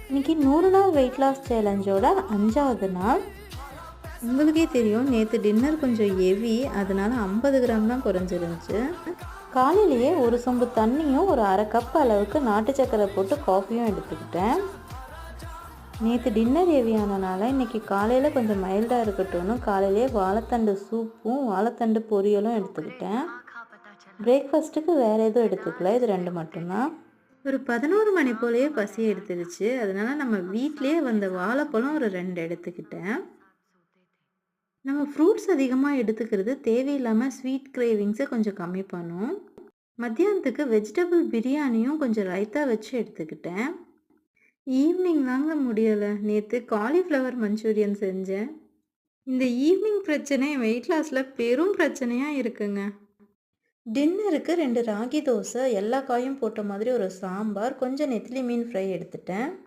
இன்றைக்கி 100 நாள் weight loss சேலஞ்சோட 5வது நாள். உங்களுக்கே தெரியும், நேற்று டின்னர் கொஞ்சம் ஹெவி, அதனால் 50 கிராம் தான் குறைஞ்சிருந்துச்சு. காலையிலேயே ஒரு சொம்பு தண்ணியும் ஒரு அரை கப் அளவுக்கு நாட்டு சக்கரை போட்டு காஃபியும் எடுத்துக்கிட்டேன். நேற்று டின்னர் ஹெவியானனால இன்றைக்கி காலையில் கொஞ்சம் மைல்டாக இருக்கட்டும்னு காலையிலேயே வாழைத்தண்டு சூப்பும் வாழைத்தண்டு பொரியலும் எடுத்துக்கிட்டேன். பிரேக்ஃபாஸ்ட்டுக்கு வேறு எதுவும் எடுத்துக்கல, இது 2 மட்டும்தான். ஒரு 11 மணி போலேயே பசி எடுத்துருச்சு. அதனால் நம்ம வீட்டிலேயே வந்த வாழைப்பழம் ஒரு 2 எடுத்துக்கிட்டேன். நம்ம ஃப்ரூட்ஸ் அதிகமாக எடுத்துக்கிறது தேவையில்லாமல் ஸ்வீட் கிரேவிங்ஸை கொஞ்சம் கம்மி பண்ணும். மத்தியானத்துக்கு வெஜிடபிள் பிரியாணியும் கொஞ்சம் ரைத்தா வச்சு எடுத்துக்கிட்டேன். ஈவினிங் தாங்க முடியலை, நேற்று காலிஃப்ளவர் மஞ்சூரியன் செஞ்சேன். இந்த ஈவினிங் பிரச்சனை வெயிட் லாஸில் பெரும் பிரச்சனையாக இருக்குங்க. டின்னருக்கு 2 ராகி தோசை, எல்லா காயும் போட்ட மாதிரி ஒரு சாம்பார், கொஞ்சம் நெத்திலி மீன் ஃப்ரை எடுத்துட்டேன்.